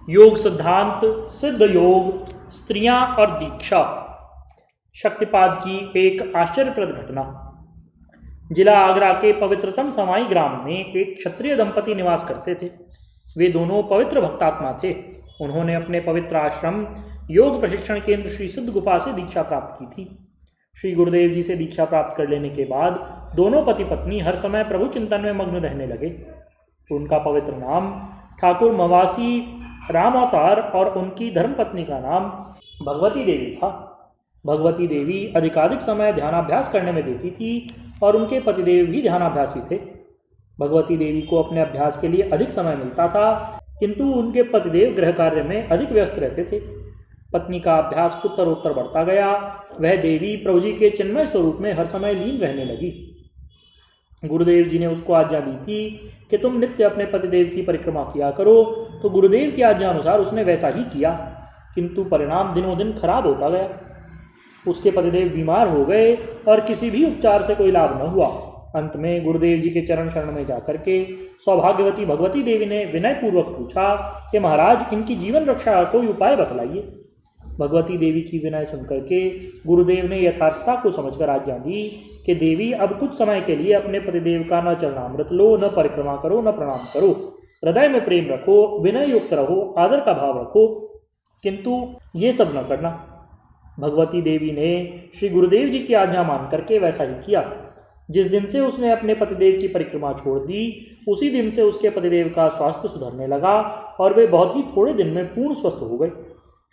योग सिद्धांत, सिद्ध योग, स्त्रियां और दीक्षा। शक्तिपाद की एक आश्चर्यप्रद घटना। जिला आगरा के पवित्रतम समाई ग्राम में एक क्षत्रिय दंपति निवास करते थे। वे दोनों पवित्र भक्तात्मा थे। उन्होंने अपने पवित्र आश्रम योग प्रशिक्षण केंद्र श्री सिद्ध गुफा से दीक्षा प्राप्त की थी। श्री गुरुदेव जी से दीक्षा प्राप्त कर लेने के बाद दोनों पति पत्नी हर समय प्रभु चिंतन में मग्न रहने लगे। उनका पवित्र नाम ठाकुर मवासी राम अवतार और उनकी धर्मपत्नी का नाम भगवती देवी था। भगवती देवी अधिकाधिक समय ध्यानाभ्यास करने में देती थी और उनके पतिदेव भी ध्यानाभ्यासी थे। भगवती देवी को अपने अभ्यास के लिए अधिक समय मिलता था, किंतु उनके पतिदेव गृह कार्य में अधिक व्यस्त रहते थे। पत्नी का अभ्यास उत्तरोत्तर बढ़ता गया। वह देवी प्रभु जी के चिन्मय स्वरूप में हर समय लीन रहने लगी। गुरुदेव जी ने उसको आज्ञा दी थी कि तुम नित्य अपने पतिदेव की परिक्रमा किया करो, तो गुरुदेव की आज्ञा अनुसार उसने वैसा ही किया, किंतु परिणाम दिनों दिन खराब होता गया। उसके पतिदेव बीमार हो गए और किसी भी उपचार से कोई लाभ न हुआ। अंत में गुरुदेव जी के चरण शरण में जाकर के सौभाग्यवती भगवती देवी ने विनयपूर्वक पूछा कि महाराज, इनकी जीवन रक्षा का कोई उपाय बतलाइए। भगवती देवी की विनय सुनकर के गुरुदेव ने यथार्थता को समझकर आज्ञा दी कि देवी, अब कुछ समय के लिए अपने पतिदेव का न चरणामृत लो, न परिक्रमा करो, न प्रणाम करो। हृदय में प्रेम रखो, विनय युक्त रहो, आदर का भाव रखो, किंतु ये सब न करना। भगवती देवी ने श्री गुरुदेव जी की आज्ञा मान करके वैसा ही किया। जिस दिन से उसने अपने पतिदेव की परिक्रमा छोड़ दी, उसी दिन से उसके पतिदेव का स्वास्थ्य सुधरने लगा और वे बहुत ही थोड़े दिन में पूर्ण स्वस्थ हो गए।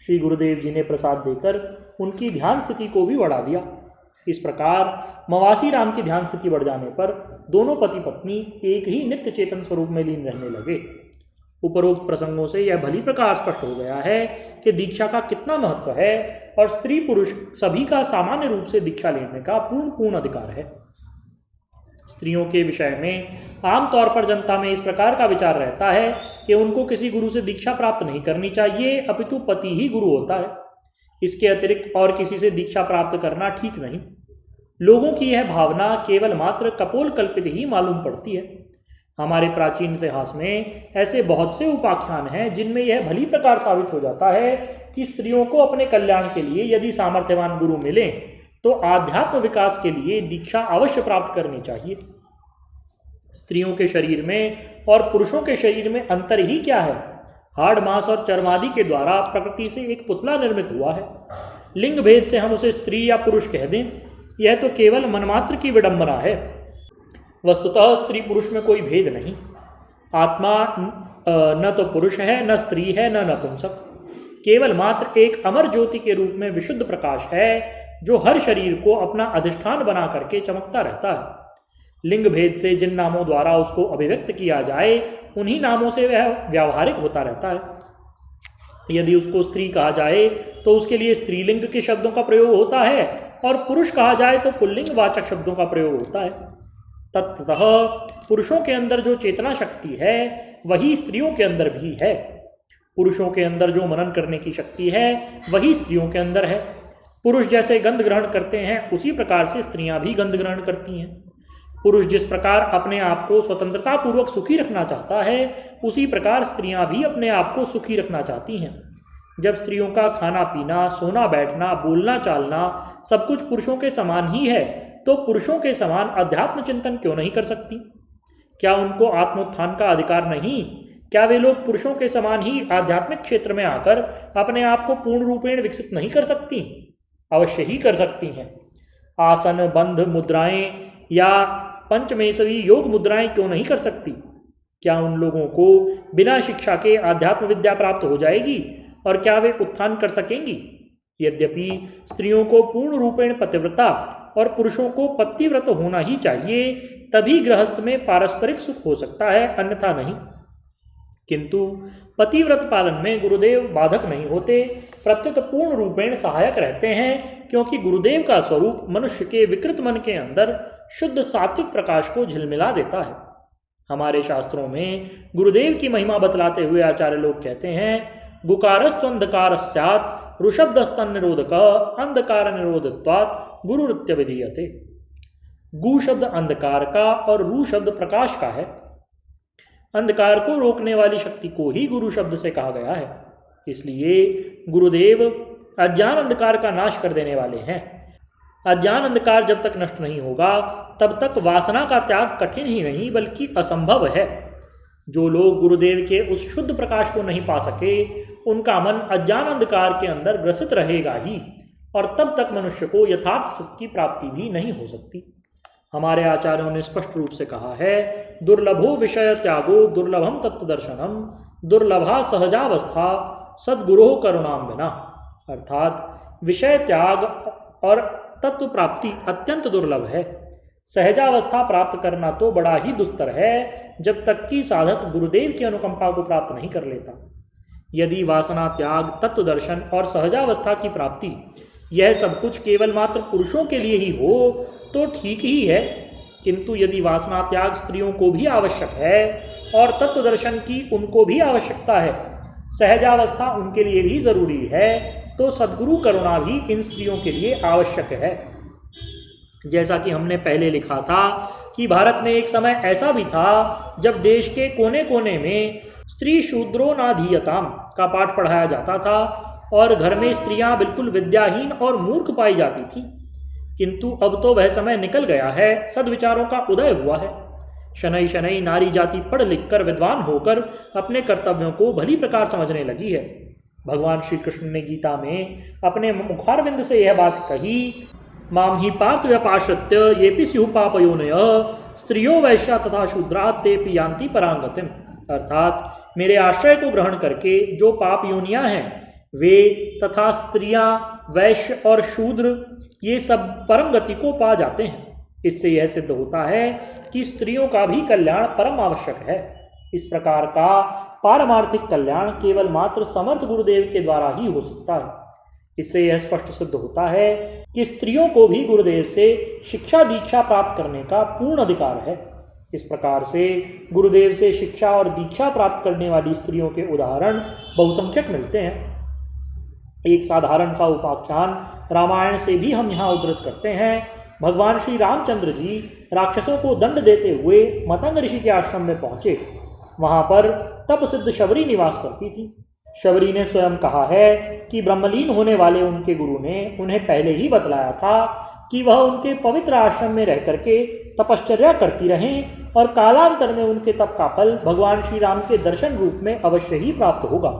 श्री गुरुदेव जी ने प्रसाद देकर उनकी ध्यान स्थिति को भी बढ़ा दिया। इस प्रकार मवासी राम की ध्यान स्थिति बढ़ जाने पर दोनों पति पत्नी एक ही नित्य चेतन स्वरूप में लीन रहने लगे। उपरोक्त प्रसंगों से यह भली प्रकार स्पष्ट हो गया है कि दीक्षा का कितना महत्व है और स्त्री पुरुष सभी का सामान्य रूप से दीक्षा लेने का पूर्ण अधिकार है। स्त्रियों के विषय में आमतौर पर जनता में इस प्रकार का विचार रहता है कि उनको किसी गुरु से दीक्षा प्राप्त नहीं करनी चाहिए, अपितु पति ही गुरु होता है। इसके अतिरिक्त और किसी से दीक्षा प्राप्त करना ठीक नहीं। लोगों की यह भावना केवल मात्र कपोल कल्पित ही मालूम पड़ती है। हमारे प्राचीन इतिहास में ऐसे बहुत से उपाख्यान हैं जिनमें यह भली प्रकार साबित हो जाता है कि स्त्रियों को अपने कल्याण के लिए यदि सामर्थ्यवान गुरु मिले तो आध्यात्म विकास के लिए दीक्षा अवश्य प्राप्त करनी चाहिए। स्त्रियों के शरीर में और पुरुषों के शरीर में अंतर ही क्या है? हाड़ मांस और चर्मादि के द्वारा प्रकृति से एक पुतला निर्मित हुआ है। लिंग भेद से हम उसे स्त्री या पुरुष कह दें, यह तो केवल मनमात्र की विडंबना है। वस्तुतः स्त्री पुरुष में कोई भेद नहीं। आत्मा न तो पुरुष है, न स्त्री है, न नपुंसक। केवल मात्र एक अमर ज्योति के रूप में विशुद्ध प्रकाश है जो हर शरीर को अपना अधिष्ठान बना करके चमकता रहता है। लिंग भेद से जिन नामों द्वारा उसको अभिव्यक्त किया जाए, उन्हीं नामों से वह व्यावहारिक होता रहता है। यदि उसको स्त्री कहा जाए तो उसके लिए स्त्रीलिंग के शब्दों का प्रयोग होता है और पुरुष कहा जाए तो पुल्लिंग वाचक शब्दों का प्रयोग होता है। तत्वतः पुरुषों के अंदर जो चेतना शक्ति है वही स्त्रियों के अंदर भी है। पुरुषों के अंदर जो मनन करने की शक्ति है वही स्त्रियों के अंदर है। पुरुष जैसे गंध ग्रहण करते हैं उसी प्रकार से स्त्रियां भी गंध ग्रहण करती हैं। पुरुष जिस प्रकार अपने आप को स्वतंत्रता पूर्वक सुखी रखना चाहता है, उसी प्रकार स्त्रियां भी अपने आप को सुखी रखना चाहती हैं। जब स्त्रियों का खाना पीना, सोना बैठना, बोलना चालना सब कुछ पुरुषों के समान ही है, तो पुरुषों के समान अध्यात्म चिंतन क्यों नहीं कर सकती? क्या उनको आत्मोत्थान का अधिकार नहीं? क्या वे लोग पुरुषों के समान ही आध्यात्मिक क्षेत्र में आकर अपने आप को पूर्ण रूपेण विकसित नहीं कर सकती? अवश्य ही कर सकती हैं। आसन, बंध मुद्राएं या पंचमेशवी योग मुद्राएं क्यों नहीं कर सकती? क्या उन लोगों को बिना शिक्षा के आध्यात्म विद्या प्राप्त हो जाएगी और क्या वे उत्थान कर सकेंगी? यद्यपि स्त्रियों को पूर्ण रूपेण पतिव्रता और पुरुषों को पतिव्रत होना ही चाहिए, तभी गृहस्थ में पारस्परिक सुख हो सकता है, अन्यथा नहीं। किंतु पतिव्रत पालन में गुरुदेव बाधक नहीं होते, प्रत्युत पूर्ण रूपेण सहायक रहते हैं, क्योंकि गुरुदेव का स्वरूप मनुष्य के विकृत मन के अंदर शुद्ध सात्विक प्रकाश को झिलमिला देता है। हमारे शास्त्रों में गुरुदेव की महिमा बतलाते हुए आचार्य लोग कहते हैं, गुकारस्त्वंधकार स्यात् ऋषभदस्तन निरोधक अंधकार निरोधत्वात् गुरुरित्य विधीयते। गु शब्द अंधकार का और रू शब्द प्रकाश का है। अंधकार को रोकने वाली शक्ति को ही गुरु शब्द से कहा गया है। इसलिए गुरुदेव अज्ञान अंधकार का नाश कर देने वाले हैं। अज्ञान अंधकार जब तक नष्ट नहीं होगा तब तक वासना का त्याग कठिन ही नहीं बल्कि असंभव है। जो लोग गुरुदेव के उस शुद्ध प्रकाश को नहीं पा सके उनका मन अज्ञान अंधकार के अंदर ग्रसित रहेगा ही, और तब तक मनुष्य को यथार्थ सुख की प्राप्ति भी नहीं हो सकती। हमारे आचार्यों ने स्पष्ट रूप से कहा है, दुर्लभो विषय त्यागो दुर्लभम तत्वदर्शनम दुर्लभा सहजावस्था सद्गुरो करुणाम बिना। अर्थात विषय त्याग और तत्व प्राप्ति अत्यंत दुर्लभ है। सहजावस्था प्राप्त करना तो बड़ा ही दुस्तर है जब तक कि साधक गुरुदेव की अनुकंपा को प्राप्त नहीं कर लेता। यदि वासना त्याग, तत्व दर्शन और सहजावस्था की प्राप्ति यह सब कुछ केवल मात्र पुरुषों के लिए ही हो तो ठीक ही है, किंतु यदि वासना त्याग स्त्रियों को भी आवश्यक है और तत्व दर्शन की उनको भी आवश्यकता है, सहजावस्था उनके लिए भी जरूरी है, तो सद्गुरु करुणा भी इन स्त्रियों के लिए आवश्यक है। जैसा कि हमने पहले लिखा था कि भारत में एक समय ऐसा भी था जब देश के कोने कोने में स्त्री शूद्रो नाधीयताम का पाठ पढ़ाया जाता था और घर में स्त्रियां बिल्कुल विद्याहीन और मूर्ख पाई जाती थी। किंतु अब तो वह समय निकल गया है, सद्विचारों का उदय हुआ है। शनैः शनैः नारी जाति पढ़ लिख कर विद्वान होकर अपने कर्तव्यों को भली प्रकार समझने लगी है। भगवान श्री कृष्ण ने गीता में अपने मुखारविंद से यह बात कही, माम ही पार्थ व्यपाश्रित्य येपि स्युः पापयोनयः स्त्रियो वैश्या तथा शूद्रा तेपि यान्ति परांगतिम। अर्थात मेरे आश्रय को ग्रहण करके जो पाप योनियां हैं वे तथा स्त्रियां, वैश्य और शूद्र ये सब परम गति को पा जाते हैं। इससे यह सिद्ध होता है कि स्त्रियों का भी कल्याण परम आवश्यक है। इस प्रकार का पारमार्थिक कल्याण केवल मात्र समर्थ गुरुदेव के द्वारा ही हो सकता है। इससे यह स्पष्ट सिद्ध होता है कि स्त्रियों को भी गुरुदेव से शिक्षा दीक्षा प्राप्त करने का पूर्ण अधिकार है। इस प्रकार से गुरुदेव से शिक्षा और दीक्षा प्राप्त करने वाली स्त्रियों के उदाहरण बहुसंख्यक मिलते हैं। एक साधारण सा उपाख्यान रामायण से भी हम यहाँ उद्धृत करते हैं। भगवान श्री रामचंद्र जी राक्षसों को दंड देते हुए मतंग ऋषि के आश्रम में पहुंचे। वहां पर तप सिद्ध शबरी निवास करती थी। शबरी ने स्वयं कहा है कि ब्रह्मलीन होने वाले उनके गुरु ने उन्हें पहले ही बतलाया था कि वह उनके पवित्र आश्रम में रह करके तपश्चर्या करती रहें और कालांतर में उनके तप का फल भगवान श्री राम के दर्शन रूप में अवश्य ही प्राप्त होगा।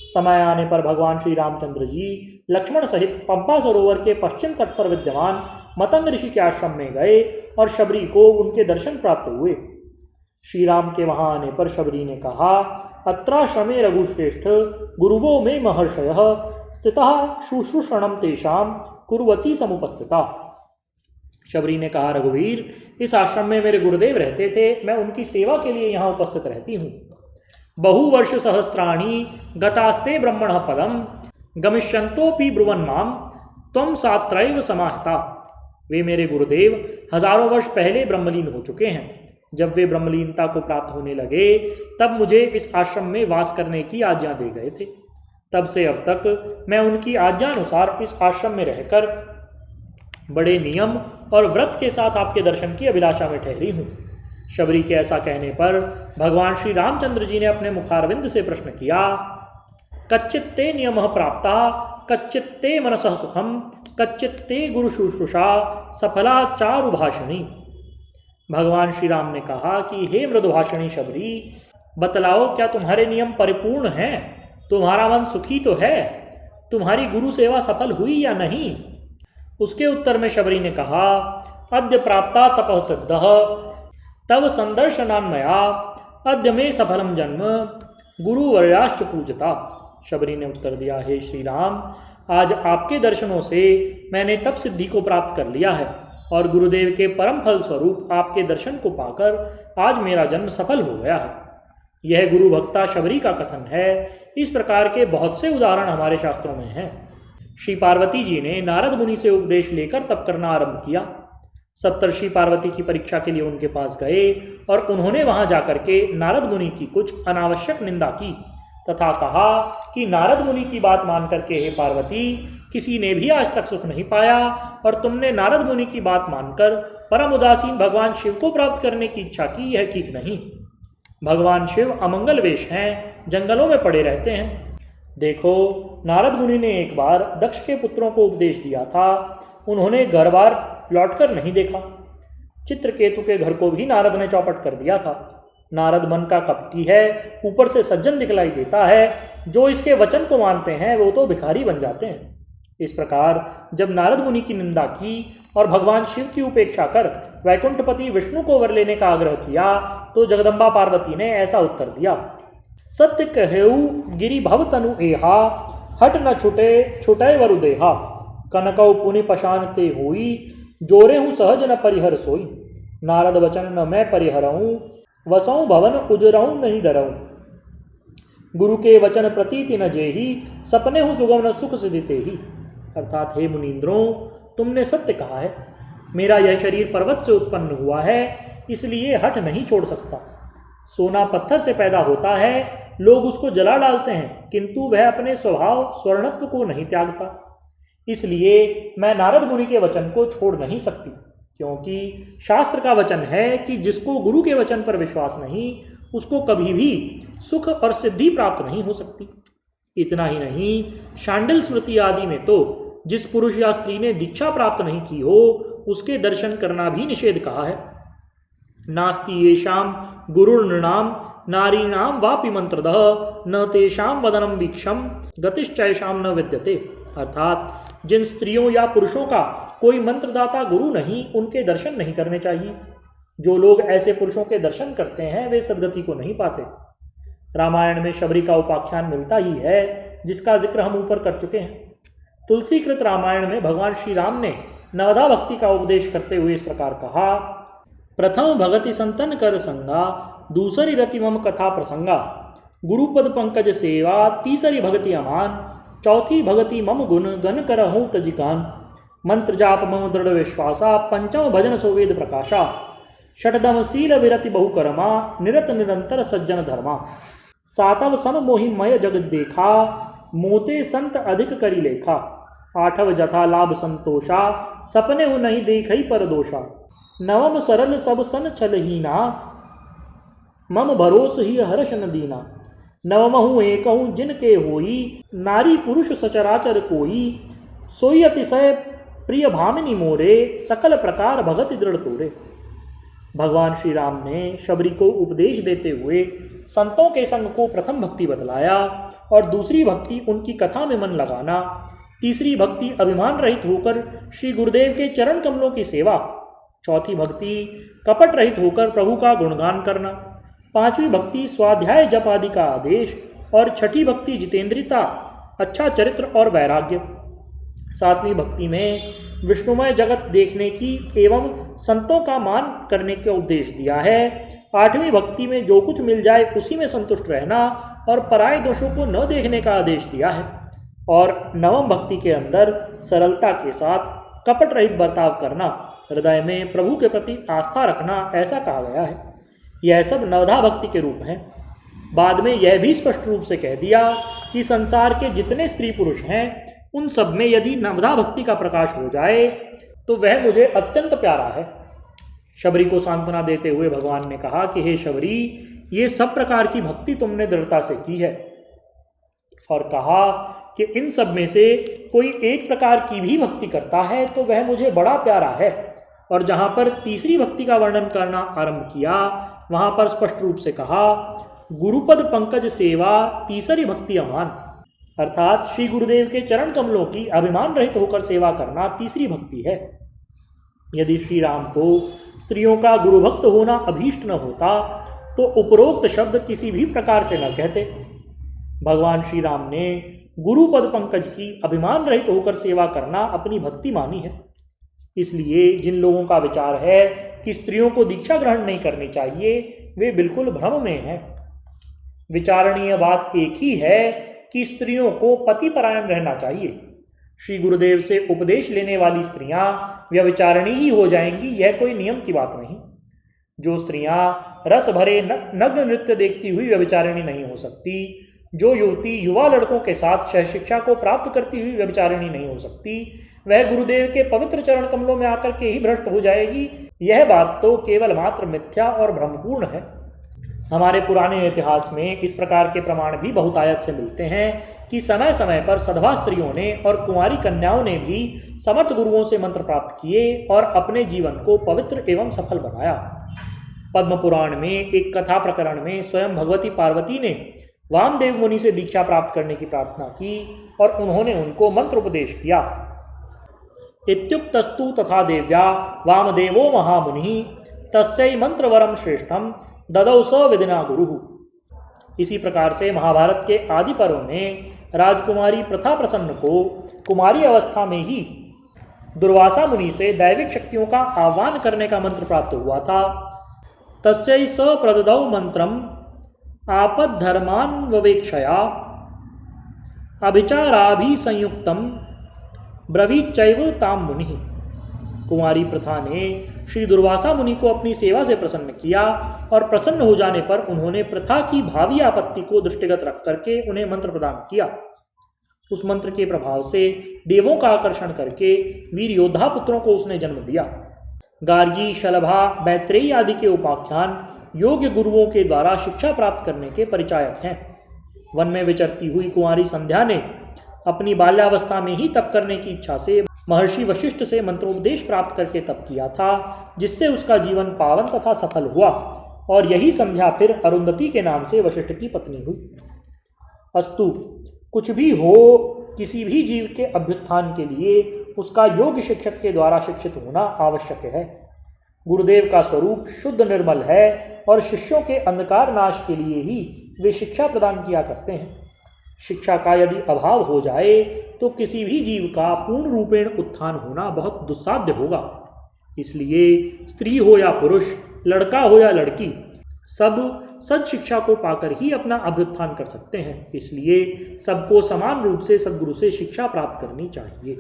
समय आने पर भगवान श्री रामचंद्र जी लक्ष्मण सहित पंपा सरोवर के पश्चिम तट पर विद्यमान मतंग ऋषि के आश्रम में गए और शबरी को उनके दर्शन प्राप्त हुए। श्री राम के वहां आने पर शबरी ने कहा, अत्राश्रमे रघुश्रेष्ठ गुरुवो में महर्षयः स्थितः शुश्रूषणं तेषां कुर्वती समुपस्थिता। शबरी ने कहा, रघुवीर, इस आश्रम में मेरे गुरुदेव रहते थे, मैं उनकी सेवा के लिए यहाँ उपस्थित रहती हूँ। बहुवर्ष सहस्राणि गतास्ते ब्रह्मणः पदम गमिष्यन्तोपि ब्रुवन् माम त्वं सात्रैव समाहिता। वे मेरे गुरुदेव हजारों वर्ष पहले ब्रह्मलीन हो चुके हैं। जब वे ब्रह्मलीनता को प्राप्त होने लगे तब मुझे इस आश्रम में वास करने की आज्ञा दे गए थे। तब से अब तक मैं उनकी आज्ञा अनुसार इस आश्रम में रहकर बड़े नियम और व्रत के साथ आपके दर्शन की अभिलाषा में ठहरी हूँ। शबरी के ऐसा कहने पर भगवान श्री रामचंद्र जी ने अपने मुखारविंद से प्रश्न किया, कच्चित्ते नियमः प्राप्ता कच्चित्ते मनसः सुखम कच्चित्ते गुरु शुश्रूषा सफला चारुभाषिणी। भगवान श्री राम ने कहा कि हे मृदुभाषिणी शबरी, बतलाओ क्या तुम्हारे नियम परिपूर्ण हैं? तुम्हारा मन सुखी तो है? तुम्हारी गुरु सेवा सफल हुई या नहीं? उसके उत्तर में शबरी ने कहा, अद्य प्राप्ता तपः सिद्धः तव संदर्शनान्मया अद्य में सफलम जन्म गुरुवर्याश्च पूजता। शबरी ने उत्तर दिया, हे श्री राम, आज आपके दर्शनों से मैंने तप सिद्धि को प्राप्त कर लिया है और गुरुदेव के परम फल स्वरूप आपके दर्शन को पाकर आज मेरा जन्म सफल हो गया है। यह गुरु भक्ता शबरी का कथन है। इस प्रकार के बहुत से उदाहरण हमारे शास्त्रों में हैं। श्री पार्वती जी ने नारद मुनि से उपदेश लेकर तप करना आरंभ किया। सप्तर्षि पार्वती की परीक्षा के लिए उनके पास गए और उन्होंने वहां जाकर के नारद मुनि की कुछ अनावश्यक निंदा की तथा कहा कि नारद मुनि की बात मान करके हे पार्वती, किसी ने भी आज तक सुख नहीं पाया और तुमने नारद मुनि की बात मानकर परम उदासीन भगवान शिव को प्राप्त करने की इच्छा की, यह ठीक नहीं। भगवान शिव अमंगल वेश हैं, जंगलों में पड़े रहते हैं। देखो, नारद मुनि ने एक बार दक्ष के पुत्रों को उपदेश दिया था, उन्होंने घर बार लौटकर नहीं देखा। चित्रकेतु के घर को भी नारद ने चौपट कर दिया था। नारद मन का कपटी है, ऊपर से सज्जन दिखलाई देता है, जो इसके वचन को मानते हैं वो तो भिखारी बन जाते हैं। इस प्रकार जब नारद मुनि की निंदा की और भगवान शिव की उपेक्षा कर वैकुंठपति विष्णु को वर लेने का आग्रह किया, तो जगदम्बा पार्वती ने ऐसा उत्तर दिया, सत्य कहेऊ गिरि भव तनु एहा, हट न छुटे छुटे वरु देहा, कनकौ पुनि पशानते होई, जोरे हूँ सहज न परिहर सोई, नारद वचन न मैं परिहरऊँ, वसऊँ भवन उजरऊँ नहीं डरऊँ, गुरु के वचन प्रतीति न जेही, सपने हूँ सुगम न सुख सिदिते ही। अर्थात हे मुनींद्रों, तुमने सत्य कहा है, मेरा यह शरीर पर्वत से उत्पन्न हुआ है, इसलिए हठ नहीं छोड़ सकता। सोना पत्थर से पैदा होता है, लोग उसको जला डालते हैं, किंतु वह अपने स्वभाव स्वर्णत्व को नहीं त्यागता। इसलिए मैं नारद मुनि के वचन को छोड़ नहीं सकती, क्योंकि शास्त्र का वचन है कि जिसको गुरु के वचन पर विश्वास नहीं, उसको कभी भी सुख और सिद्धि प्राप्त नहीं हो सकती। इतना ही नहीं, शांडिल स्मृति आदि में तो जिस पुरुष या स्त्री ने दीक्षा प्राप्त नहीं की हो, उसके दर्शन करना भी निषेध कहा है। नास्ति येषाम गुरुर्नृणाम नारीणाम वापि मंत्रदः, न तेषाम वदनम वीक्षम गतिश्चैषाम न विद्यते। अर्थात जिन स्त्रियों या पुरुषों का कोई मंत्रदाता गुरु नहीं, उनके दर्शन नहीं करने चाहिए। जो लोग ऐसे पुरुषों के दर्शन करते हैं, वे सद्गति को नहीं पाते। रामायण में शबरी का उपाख्यान मिलता ही है, जिसका जिक्र हम ऊपर कर चुके हैं। तुलसीकृत रामायण में भगवान श्री राम ने नवधा भक्ति का उपदेश करते हुए इस प्रकार कहा, प्रथम भगति संतन कर संगा, दूसरी रति मम कथा प्रसंगा, गुरुपद पंकज सेवा, तीसरी भगति अमान, चौथी भगति मम गुण गन करहूँ तजिकान, मंत्र जाप मम दृढ़ विश्वासा, पंचम भजन सोवेद प्रकाशा, षटदम शील विरति बहुकर्मा, निरत निरंतर सज्जन धर्मा, सातव सम मोहि मय जगत देखा, मोते संत अधिक करी लेखा, आठव जथा लाभ संतोषा, सपने हु नहीं देखई पर दोषा, नवम सरल सब सन छलहीना, मम भरोस ही हर्ष न दीना, नवमहु एकहु जिनके होई, नारी पुरुष सचराचर कोई, सोई अतिशय प्रिय भामिनी मोरे, सकल प्रकार भगति दृढ़ तोरे। भगवान श्री राम ने शबरी को उपदेश देते हुए संतों के संग को प्रथम भक्ति बतलाया, और दूसरी भक्ति उनकी कथा में मन लगाना, तीसरी भक्ति अभिमान रहित होकर श्री गुरुदेव के चरण कमलों की सेवा, चौथी भक्ति कपट रहित होकर प्रभु का गुणगान करना, पांचवी भक्ति स्वाध्याय जप आदि का आदेश, और छठी भक्ति जितेंद्रियता, अच्छा चरित्र और वैराग्य। सातवीं भक्ति में विष्णुमय जगत देखने की एवं संतों का मान करने का उपदेश दिया है। आठवीं भक्ति में जो कुछ मिल जाए उसी में संतुष्ट रहना और पराये दोषों को न देखने का आदेश दिया है। और नवम भक्ति के अंदर सरलता के साथ कपट रहित बर्ताव करना, हृदय में प्रभु के प्रति आस्था रखना, ऐसा कहा गया है। यह सब नवधा भक्ति के रूप हैं। बाद में यह भी स्पष्ट रूप से कह दिया कि संसार के जितने स्त्री पुरुष हैं, उन सब में यदि नवधा भक्ति का प्रकाश हो जाए तो वह मुझे अत्यंत प्यारा है। शबरी को सांत्वना देते हुए भगवान ने कहा कि हे शबरी, ये सब प्रकार की भक्ति तुमने दृढ़ता से की है, और कहा कि इन सब में से कोई एक प्रकार की भी भक्ति करता है तो वह मुझे बड़ा प्यारा है। और जहाँ पर तीसरी भक्ति का वर्णन करना आरंभ किया, वहाँ पर स्पष्ट रूप से कहा, गुरुपद पंकज सेवा तीसरी भक्ति अमान, अर्थात श्री गुरुदेव के चरण कमलों की अभिमान रहित होकर सेवा करना तीसरी भक्ति है। यदि श्री राम को स्त्रियों का गुरुभक्त होना अभीष्ट न होता तो उपरोक्त शब्द किसी भी प्रकार से न कहते। भगवान श्री राम ने गुरुपद पंकज की अभिमान रहित होकर सेवा करना अपनी भक्ति मानी है। इसलिए जिन लोगों का विचार है कि स्त्रियों को दीक्षा ग्रहण नहीं करनी चाहिए, वे बिल्कुल भ्रम में हैं। विचारणीय बात एक ही है कि स्त्रियों को पति परायण रहना चाहिए। श्री गुरुदेव से उपदेश लेने वाली स्त्रियां व्यभिचारिणी ही हो जाएंगी, यह कोई नियम की बात नहीं। जो स्त्रियां रस भरे नग्न नृत्य देखती हुई व्यभिचारिणी नहीं हो सकती, जो युवती युवा लड़कों के साथ सहशिक्षा को प्राप्त करती हुई व्यभिचारिणी नहीं हो सकती, वह गुरुदेव के पवित्र चरण कमलों में आकर के ही भ्रष्ट हो जाएगी। यह बात तो केवल मात्र मिथ्या और भ्रमपूर्ण है। हमारे पुराने इतिहास में इस प्रकार के प्रमाण भी बहुतायत से मिलते हैं कि समय समय पर सधवा स्त्रियों ने और कुंवारी कन्याओं ने भी समर्थ गुरुओं से मंत्र प्राप्त किए और अपने जीवन को पवित्र एवं सफल बनाया। पद्म पुराण में एक कथा प्रकरण में स्वयं भगवती पार्वती ने वामदेव मुनि से दीक्षा प्राप्त करने की प्रार्थना की और उन्होंने उनको मंत्र उपदेश किया। इत्युक्तस्तु तथा देव्या वामदेवो महामुनि तस्यै मंत्रवरम श्रेष्ठम ददौ स विदिना गुरु। इसी प्रकार से महाभारत के आदि पर्व में राजकुमारी प्रथा प्रसन्न को कुमारी अवस्था में ही दुर्वासा मुनि से दैविक शक्तियों का आह्वान करने का मंत्र प्राप्त हुआ था। तस्यै स प्रददौ मंत्रम आपद्धर्मान्ववेक्षया अभिचाराभिसंयुक्तम ब्रवीचैव ताम मुनि। कुमारी प्रथा ने श्री दुर्वासा मुनि को अपनी सेवा से प्रसन्न किया और प्रसन्न हो जाने पर उन्होंने प्रथा की भावी आपत्ति को दृष्टिगत रख करके उन्हें मंत्र प्रदान किया। उस मंत्र के प्रभाव से देवों का आकर्षण करके वीर योद्धा पुत्रों को उसने जन्म दिया। गार्गी, शलभा, मैत्रेयी आदि के उपाख्यान योग्य गुरुओं के द्वारा शिक्षा प्राप्त करने के परिचायक हैं। वन में विचरती हुई कुंवारी संध्या ने अपनी बाल्यावस्था में ही तप करने की इच्छा से महर्षि वशिष्ठ से मंत्रोपदेश प्राप्त करके तप किया था, जिससे उसका जीवन पावन तथा सफल हुआ और यही संध्या फिर अरुंधति के नाम से वशिष्ठ की पत्नी हुई। अस्तु, कुछ भी हो, किसी भी जीव के अभ्युत्थान के लिए उसका योग्य शिक्षक के द्वारा शिक्षित होना आवश्यक है। गुरुदेव का स्वरूप शुद्ध निर्मल है और शिष्यों के अंधकार नाश के लिए ही वे शिक्षा प्रदान किया करते हैं। शिक्षा का यदि अभाव हो जाए तो किसी भी जीव का पूर्ण रूपेण उत्थान होना बहुत दुस्साध्य होगा। इसलिए स्त्री हो या पुरुष, लड़का हो या लड़की, सब सद शिक्षा को पाकर ही अपना अभ्युत्थान कर सकते हैं। इसलिए सबको समान रूप से सद्गुरु से शिक्षा प्राप्त करनी चाहिए।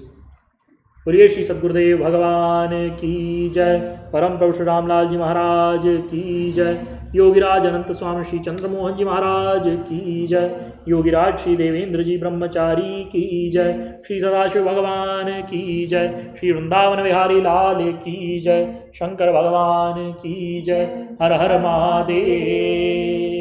बोलिए श्री सद्गुरुदेव भगवान की जय। परम प्रभु श्री रामलाल जी महाराज की जय। योगीराज अनंत स्वामी श्री चंद्रमोहन जी महाराज की जय। योगीराज श्री देवेंद्र जी ब्रह्मचारी की जय। श्री सदाशिव भगवान की जय। श्री वृंदावन विहारी लाल की जय। शंकर भगवान की जय। हर हर महादेव।